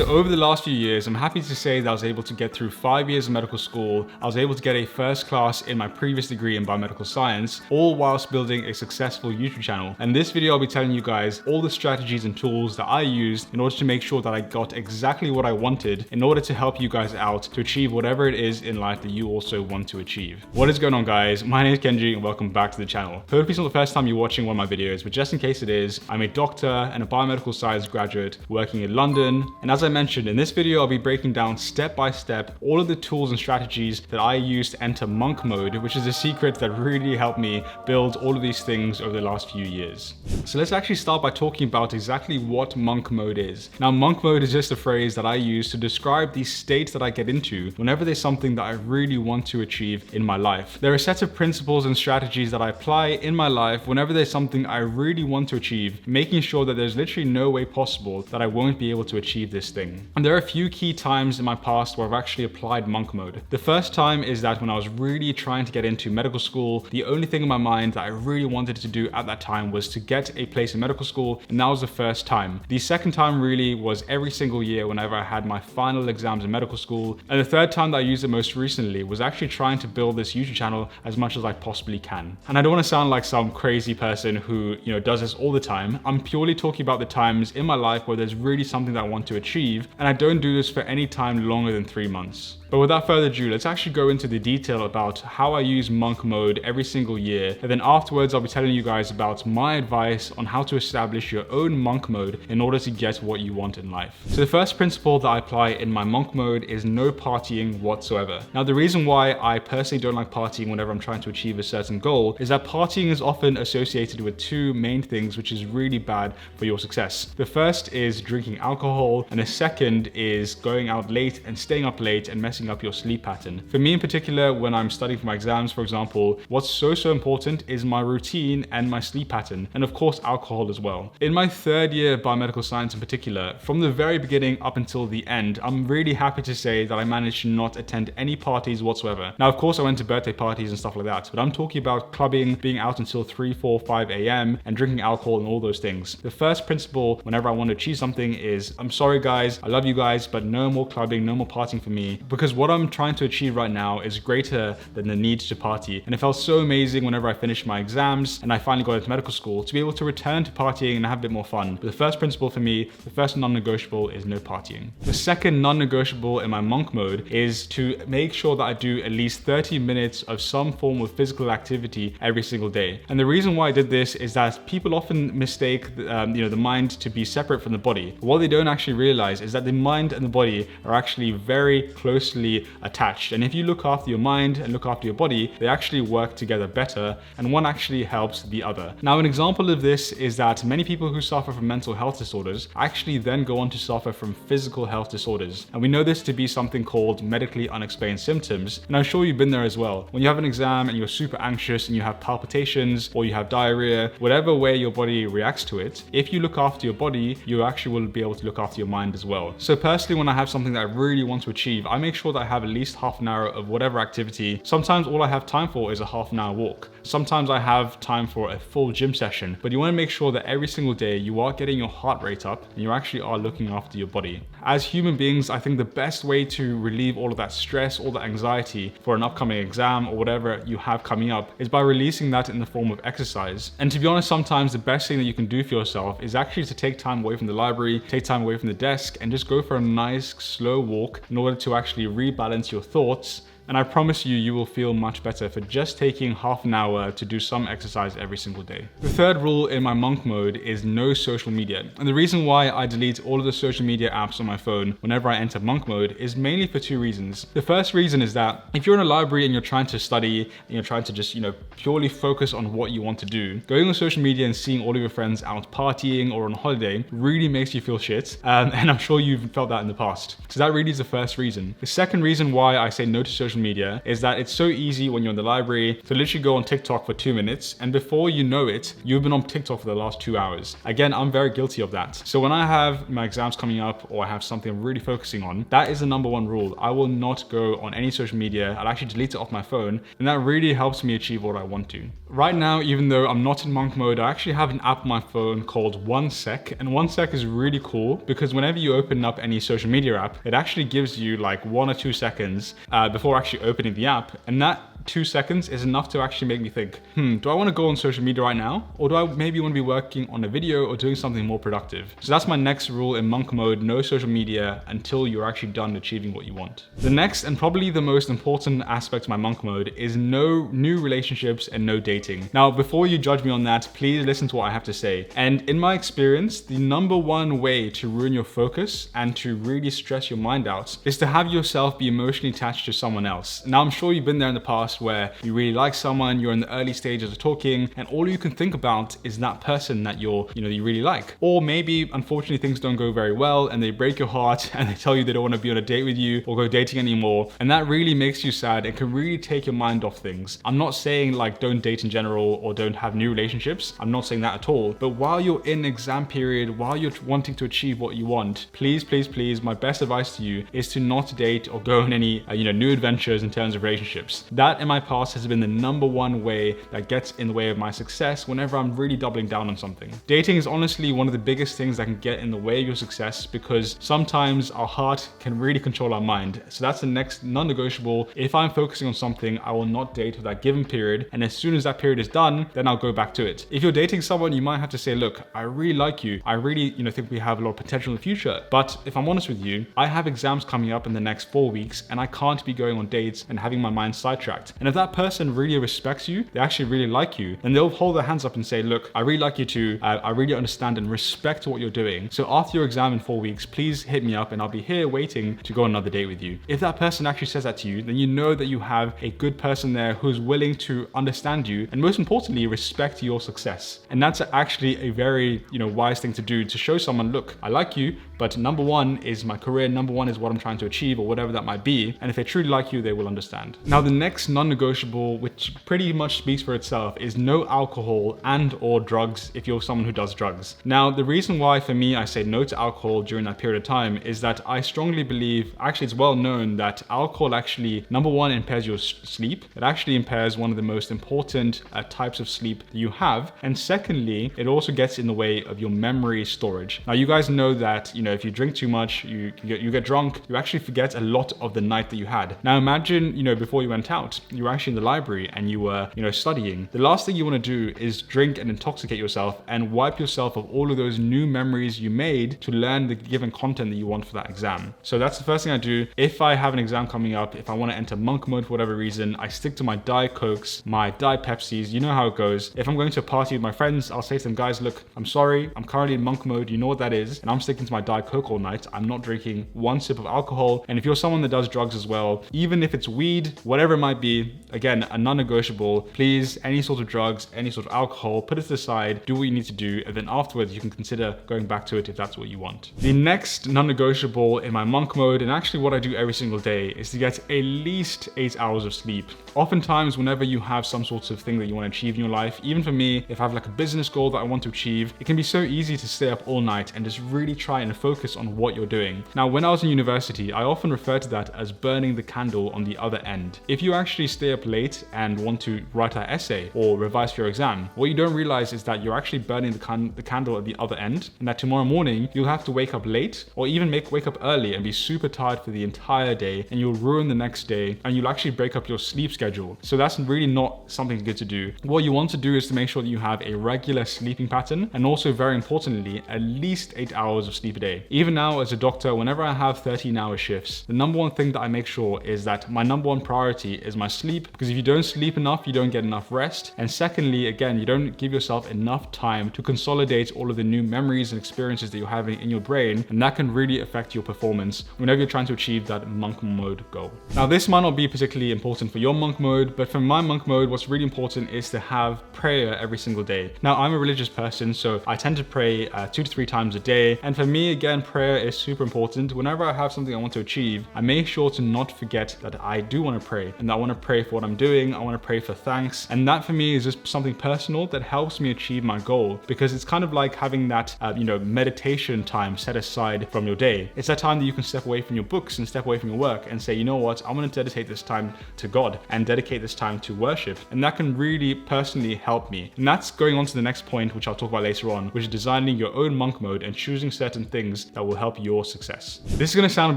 So over the last few years, I'm happy to say that I was able to get through 5 years of medical school. I was able to get a first class in my previous degree in biomedical science, all whilst building a successful YouTube channel. And in this video, I'll be telling you guys all the strategies and tools that I used in order to make sure that I got exactly what I wanted in order to help you guys out to achieve whatever it is in life that you also want to achieve. What is going on, guys? My name is Kenji and welcome back to the channel. Hopefully it's not the first time you're watching one of my videos, but just in case it is, I'm a doctor and a biomedical science graduate working in London. And as I mentioned, in this video, I'll be breaking down step by step all of the tools and strategies that I used to enter monk mode, which is a secret that really helped me build all of these things over the last few years. So let's actually start by talking about exactly what monk mode is. Now, monk mode is just a phrase that I use to describe the state that I get into whenever there's something that I really want to achieve in my life. There are a set of principles and strategies that I apply in my life whenever there's something I really want to achieve, making sure that there's literally no way possible that I won't be able to achieve this thing. And there are a few key times in my past where I've actually applied monk mode. The first time is that when I was really trying to get into medical school, the only thing in my mind that I really wanted to do at that time was to get a place in medical school, and that was the first time. The second time really was every single year whenever I had my final exams in medical school. And the third time that I used it most recently was actually trying to build this YouTube channel as much as I possibly can. And I don't want to sound like some crazy person who, does this all the time. I'm purely talking about the times in my life where there's really something that I want to achieve, and I don't do this for any time longer than 3 months. But without further ado, let's actually go into the detail about how I use monk mode every single year. And then afterwards, I'll be telling you guys about my advice on how to establish your own monk mode in order to get what you want in life. So the first principle that I apply in my monk mode is no partying whatsoever. Now, the reason why I personally don't like partying whenever I'm trying to achieve a certain goal is that partying is often associated with two main things, which is really bad for your success. The first is drinking alcohol, and the second is going out late and staying up late and messing up your sleep pattern. For me in particular, when I'm studying for my exams, for example, what's so important is my routine and my sleep pattern, and of course alcohol as well. In my third year of biomedical science in particular, from the very beginning up until the end, I'm really happy to say that I managed to not attend any parties whatsoever. Now, of course, I went to birthday parties and stuff like that, but I'm talking about clubbing, being out until 3, 4, 5 a.m. and drinking alcohol and all those things. The first principle whenever I want to achieve something is, I'm sorry guys, I love you guys, but no more clubbing, no more partying for me, because what I'm trying to achieve right now is greater than the need to party. And it felt so amazing whenever I finished my exams and I finally got into medical school to be able to return to partying and have a bit more fun. But the first principle for me, the first non-negotiable, is no partying. The second non-negotiable in my monk mode is to make sure that I do at least 30 minutes of some form of physical activity every single day. And the reason why I did this is that people often mistake the mind to be separate from the body. But what they don't actually realize is that the mind and the body are actually very closely attached. And if you look after your mind and look after your body, they actually work together better, and one actually helps the other. Now, an example of this is that many people who suffer from mental health disorders actually then go on to suffer from physical health disorders. And we know this to be something called medically unexplained symptoms. And I'm sure you've been there as well. When you have an exam and you're super anxious and you have palpitations or you have diarrhea, whatever way your body reacts to it, if you look after your body, you actually will be able to look after your mind as well. So personally, when I have something that I really want to achieve, I make sure that I have at least half an hour of whatever activity. Sometimes all I have time for is a half an hour walk. Sometimes I have time for a full gym session, but you want to make sure that every single day you are getting your heart rate up and you actually are looking after your body. As human beings, I think the best way to relieve all of that stress, all that anxiety for an upcoming exam or whatever you have coming up is by releasing that in the form of exercise. And to be honest, sometimes the best thing that you can do for yourself is actually to take time away from the library, take time away from the desk, and just go for a nice slow walk in order to actually rebalance your thoughts. And I promise you, you will feel much better for just taking half an hour to do some exercise every single day. The third rule in my monk mode is no social media. And the reason why I delete all of the social media apps on my phone whenever I enter monk mode is mainly for two reasons. The first reason is that if you're in a library and you're trying to study and you're trying to just, purely focus on what you want to do, going on social media and seeing all of your friends out partying or on holiday really makes you feel shit. And I'm sure you've felt that in the past. So that really is the first reason. The second reason why I say no to social social media is that it's so easy when you're in the library to literally go on TikTok for 2 minutes, and before you know it, you've been on TikTok for the last 2 hours. Again, I'm very guilty of that. So when I have my exams coming up or I have something I'm really focusing on, that is the number one rule. I will not go on any social media. I'll actually delete it off my phone, and that really helps me achieve what I want to. Right now, even though I'm not in monk mode, I actually have an app on my phone called 1sec, and 1sec is really cool because whenever you open up any social media app, it actually gives you like 1 or 2 seconds before actually opening the app, and that 2 seconds is enough to actually make me think, do I want to go on social media right now? Or do I maybe want to be working on a video or doing something more productive? So that's my next rule in monk mode: no social media until you're actually done achieving what you want. The next and probably the most important aspect of my monk mode is no new relationships and no dating. Now, before you judge me on that, please listen to what I have to say. And in my experience, the number one way to ruin your focus and to really stress your mind out is to have yourself be emotionally attached to someone else. Now, I'm sure you've been there in the past where you really like someone, you're in the early stages of talking, and all you can think about is that person that you really like. Or maybe, unfortunately, things don't go very well and they break your heart and they tell you they don't want to be on a date with you or go dating anymore. And that really makes you sad and can really take your mind off things. I'm not saying like don't date in general or don't have new relationships. I'm not saying that at all. But while you're in exam period, while you're wanting to achieve what you want, please, please, please, my best advice to you is to not date or go on any new adventures in terms of relationships. That in my past has been the number one way that gets in the way of my success whenever I'm really doubling down on something. Dating is honestly one of the biggest things that can get in the way of your success because sometimes our heart can really control our mind. So that's the next non-negotiable. If I'm focusing on something, I will not date for that given period. And as soon as that period is done, then I'll go back to it. If you're dating someone, you might have to say, look, I really like you. I really, think we have a lot of potential in the future. But if I'm honest with you, I have exams coming up in the next 4 weeks and I can't be going on dates and having my mind sidetracked. And if that person really respects you, they actually really like you, then they'll hold their hands up and say, look, I really like you too. I really understand and respect what you're doing. So after your exam in 4 weeks, please hit me up and I'll be here waiting to go on another date with you. If that person actually says that to you, then you know that you have a good person there who's willing to understand you and most importantly, respect your success. And that's actually a very, wise thing to do, to show someone, look, I like you, but number one is my career, number one is what I'm trying to achieve or whatever that might be. And if they truly like you, they will understand. Now, the next non-negotiable, which pretty much speaks for itself, is no alcohol and or drugs if you're someone who does drugs. Now, the reason why for me I say no to alcohol during that period of time is that I strongly believe, actually it's well known that alcohol actually, number one, impairs your sleep. It actually impairs one of the most important types of sleep that you have. And secondly, it also gets in the way of your memory storage. Now, you guys know that, if you drink too much, you get drunk, you actually forget a lot of the night that you had. Now imagine, before you went out, you were actually in the library and you were, studying. The last thing you want to do is drink and intoxicate yourself and wipe yourself of all of those new memories you made to learn the given content that you want for that exam. So that's the first thing I do. If I have an exam coming up, if I want to enter monk mode for whatever reason, I stick to my Diet Cokes, my Diet Pepsis, you know how it goes. If I'm going to a party with my friends, I'll say to them, guys, look, I'm sorry, I'm currently in monk mode, you know what that is, and I'm sticking to my Diet Coke all night. I'm not drinking one sip of alcohol. And if you're someone that does drugs as well, even if it's weed, whatever it might be, again, a non-negotiable, please, any sort of drugs, any sort of alcohol, put it to the side, do what you need to do, and then afterwards you can consider going back to it if that's what you want. The next non-negotiable in my monk mode, and actually what I do every single day, is to get at least 8 hours of sleep. Oftentimes, whenever you have some sort of thing that you want to achieve in your life, even for me, if I have like a business goal that I want to achieve, it can be so easy to stay up all night and just really try and focus on what you're doing. Now, when I was in university, I often refer to that as burning the candle on the other end. If you actually stay up late and want to write an essay or revise for your exam, what you don't realize is that you're actually burning the candle at the other end, and that tomorrow morning you'll have to wake up late or even wake up early and be super tired for the entire day, and you'll ruin the next day and you'll actually break up your sleep schedule. So that's really not something good to do. What you want to do is to make sure that you have a regular sleeping pattern, and also very importantly, at least 8 hours of sleep a day. Even now as a doctor, whenever I have 13-hour shifts, the number one thing that I make sure is that my number one priority is my sleep, because if you don't sleep enough, you don't get enough rest. And secondly, again, you don't give yourself enough time to consolidate all of the new memories and experiences that you're having in your brain, and that can really affect your performance whenever you're trying to achieve that monk mode goal. Now, this might not be particularly important for your monk mode, but for my monk mode, what's really important is to have prayer every single day. Now, I'm a religious person, so I tend to pray 2 to 3 times a day. And for me, again, prayer is super important. Whenever I have something I want to achieve, I make sure to not forget that I do want to pray, and that I want to pray for what I'm doing. I want to pray for thanks. And that for me is just something personal that helps me achieve my goal, because it's kind of like having that, meditation time set aside from your day. It's that time that you can step away from your books and step away from your work and say, you know what, I'm going to dedicate this time to God and dedicate this time to worship. And that can really personally help me. And that's going on to the next point, which I'll talk about later on, which is designing your own monk mode and choosing certain things that will help your success. This is going to sound a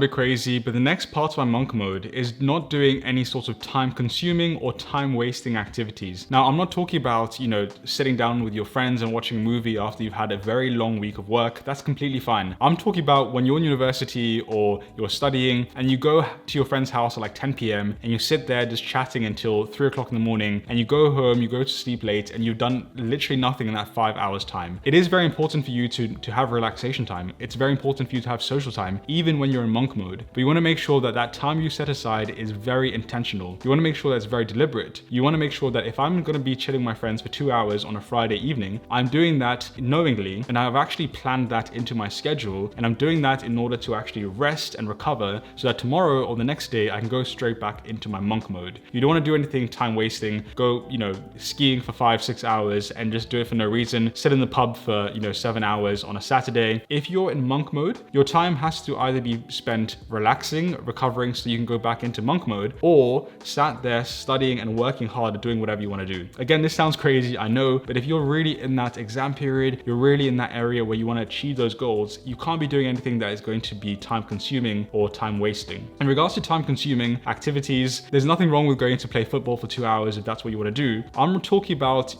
bit crazy, but the next part of my monk mode is not doing any sort of time consuming or time wasting activities. Now, I'm not talking about, sitting down with your friends and watching a movie after you've had a very long week of work. That's completely fine. I'm talking about when you're in university or you're studying and you go to your friend's house at like 10 p.m. and you sit there just chatting until 3 o'clock in the morning, and you go home, you go to sleep late, and you've done literally nothing in that 5 hours time. It is very important for you to have relaxation time. It's very important for you to have social time, even when you're in monk mode. But you want to make sure that that time you set aside is very intentional. You want to make sure that it's very deliberate. You want to make sure that if I'm going to be chilling with my friends for 2 hours on a Friday evening, I'm doing that knowingly, and I've actually planned that into my schedule, and I'm doing that in order to actually rest and recover so that tomorrow or the next day I can go straight back into my monk mode. You don't want to do anything time wasting, go, skiing for 5-6 hours and just do it for no reason, sit in the pub for, 7 hours on a Saturday. If you're in monk mode, your time has to either be spent relaxing, recovering so you can go back into monk mode, or sat there studying and working hard at doing whatever you want to do. Again, this sounds crazy, I know, but if you're really in that exam period, you're really in that area where you want to achieve those goals, you can't be doing anything that is going to be time consuming or time wasting. In regards to time consuming activities, there's nothing wrong with going to play football for 2 hours if that's what you want to do. I'm talking about,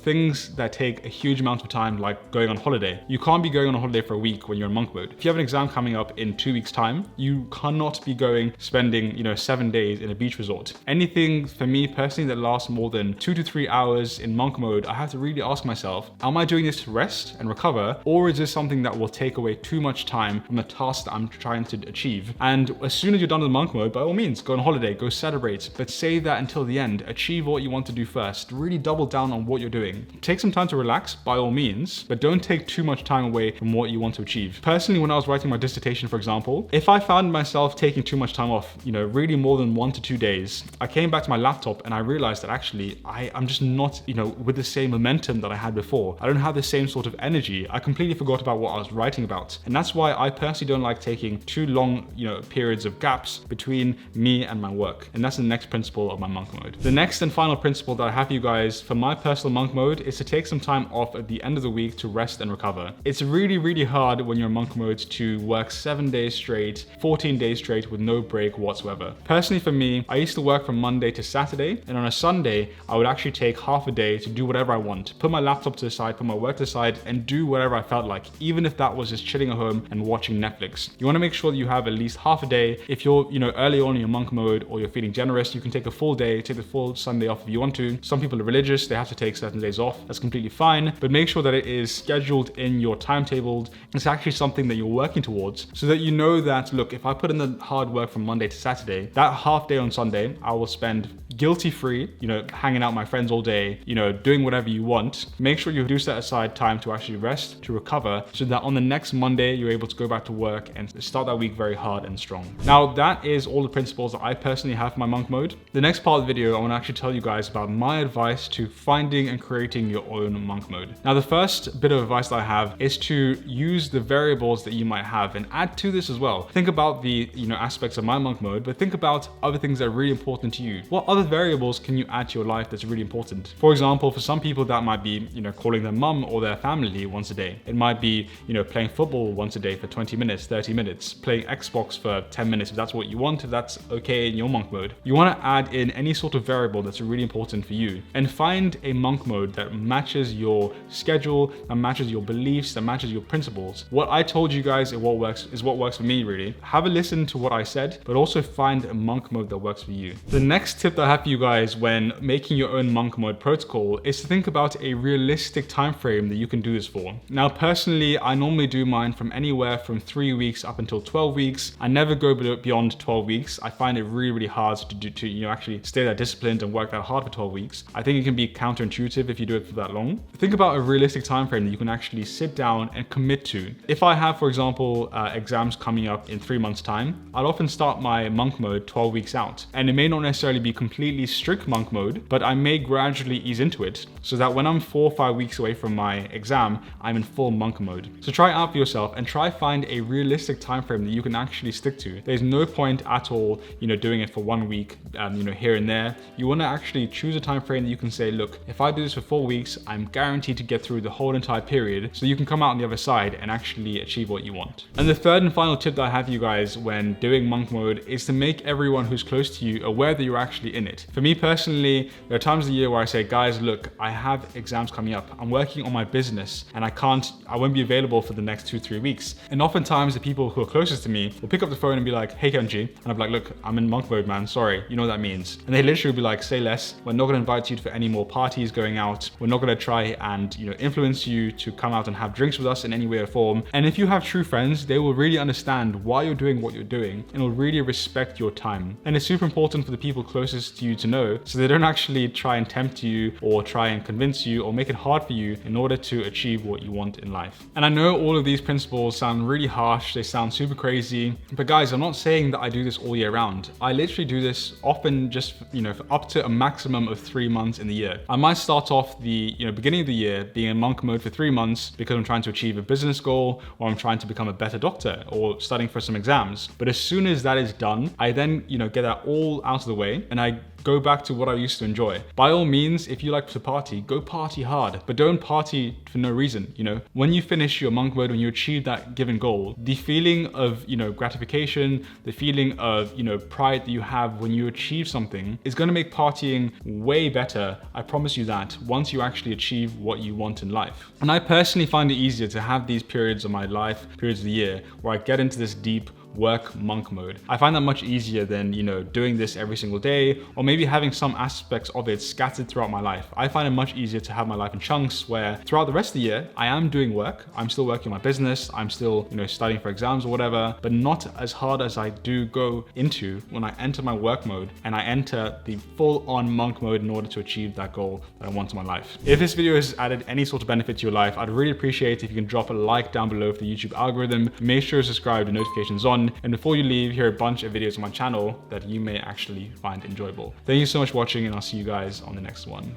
things that take a huge amount of time, like going on holiday. You can't be going on a holiday for a week when you're in monk mode. If you have an exam coming up in 2 weeks time, you cannot be spending 7 days in a beach resort. Anything for me personally that lasts more than 2 to 3 hours in monk mode, I have to really ask myself, am I doing this to rest and recover, or is this something that will take away too much time from the task that I'm trying to achieve? And as soon as you're done with monk mode, by all means, go on holiday, go celebrate, but save that until the end. Achieve what you want to do first. Really double down on what you're doing. Take some time to relax, by all means, but don't take too much time away from what you want to achieve. Personally, when I was writing my dissertation, for example, if I found myself taking too much time off, really more than 1 to 2 days, I came back to my laptop and I realized that actually I'm just not, with the same momentum that I had before. I don't have the same sort of energy. I completely forgot about what I was writing about. And that's why I personally don't like taking too long, periods of gaps between me and my work. And that's the next principle of my monk mode. The next and final principle that I have for you guys for my personal monk mode is to take some time off at the end of the week to rest and recover. It's really, really hard when you're in monk mode to work 7 days straight, 14 days straight with no break whatsoever. Personally for me, I used to work from Monday to Saturday, and on a Sunday, I would actually take half a day to do whatever I want. Put my laptop to the side, put my work to the side, and do whatever I felt like, even if that was just chilling at home and watching Netflix. You want to make sure that you have at least half a day. If you're, early on in your monk mode or you're feeling generous, you can take a full day, take the full Sunday off if you want to. Some people are religious, they have to take certain days off. That's completely fine, but make sure that it is scheduled in your timetable. It's actually something that you're working towards so that you know that, look, if I put in the hard work from Monday to Saturday, that half day on Sunday, I will spend guilty-free, hanging out with my friends all day, doing whatever you want. Make sure you do set aside time to actually rest, to recover, so that on the next Monday, you're able to go back to work and start that week very hard and strong. Now, that is all the principles that I personally have for my monk mode. The next part of the video, I want to actually tell you guys about my advice to finding and creating your own monk mode. Now, the first bit of advice that I have is to use the variables that you might have and add to this as well. Think about the, aspects of my monk mode, but think about other things that are really important to you. What other variables can you add to your life that's really important? For example, for some people that might be, calling their mum or their family once a day. It might be, playing football once a day for 20 minutes, 30 minutes, playing Xbox for 10 minutes if that's what you want, if that's okay in your monk mode. You want to add in any sort of variable that's really important for you and find a monk mode that matches your schedule, that matches your beliefs, that matches your principles. What I told you guys is what works for me, really. Have a listen to what I said, but also find a monk mode that works for you. The The next tip that I have for you guys when making your own monk mode protocol is to think about a realistic time frame that you can do this for. Now, personally, I normally do mine from anywhere from 3 weeks up until 12 weeks. I never go beyond 12 weeks. I find it really hard to actually stay that disciplined and work that hard for 12 weeks. I think it can be counterintuitive if you do it for that long. Think about a realistic time frame that you can actually sit down and commit to. If I have, for example, exams coming up in 3 months time, I'll often start my monk mode 12 weeks out. And it may not necessarily be completely strict monk mode, but I may gradually ease into it so that when I'm 4 or 5 weeks away from my exam, I'm in full monk mode. So try it out for yourself and try find a realistic time frame that you can actually stick to. There's no point at all, doing it for 1 week, here and there. You want to actually choose a time frame that you can say, look, if I do this for 4 weeks, I'm guaranteed to get through the whole entire period, so you can come out on the other side and actually achieve what you want. And the third and final tip that I have for you guys when doing monk mode is to make everyone who's close to you aware that you're actually in it. For me personally, there are times of the year where I say, guys, look, I have exams coming up. I'm working on my business and I won't be available for the next 2-3 weeks. And oftentimes the people who are closest to me will pick up the phone and be like, hey Kenji, and I'm like, look, I'm in monk mode, man, sorry, you know what that means. And they literally will be like, say less, we're not gonna invite you for any more parties going out. We're not gonna try and influence you to come out and have drinks with us in any way or form. And if you have true friends, they will really understand why you're doing what you're doing and will really respect your time. And it's super important for the people closest to you to know, so they don't actually try and tempt you or try and convince you or make it hard for you in order to achieve what you want in life. And I know all of these principles sound really harsh, they sound super crazy, but guys, I'm not saying that I do this all year round. I literally do this often just, for up to a maximum of 3 months in the year. I might start off the, beginning of the year being in monk mode for 3 months because I'm trying to achieve a business goal or I'm trying to become a better doctor or studying for some exams. But as soon as that is done, I then, get that all out of the way and I go back to what I used to enjoy. By all means, if you like to party, go party hard, but don't party for no reason. When you finish your monk mode, when you achieve that given goal, the feeling of, gratification, the feeling of, pride that you have when you achieve something is going to make partying way better. I promise you that once you actually achieve what you want in life. And I personally find it easier to have these periods of my life, periods of the year, where I get into this deep work monk mode. I find that much easier than, doing this every single day or maybe having some aspects of it scattered throughout my life. I find it much easier to have my life in chunks where throughout the rest of the year, I am doing work. I'm still working on my business. I'm still, studying for exams or whatever, but not as hard as I do go into when I enter my work mode and I enter the full on monk mode in order to achieve that goal that I want in my life. If this video has added any sort of benefit to your life, I'd really appreciate if you can drop a like down below for the YouTube algorithm. Make sure to subscribe with notifications on. And before you leave, here are a bunch of videos on my channel that you may actually find enjoyable. Thank you so much for watching and I'll see you guys on the next one.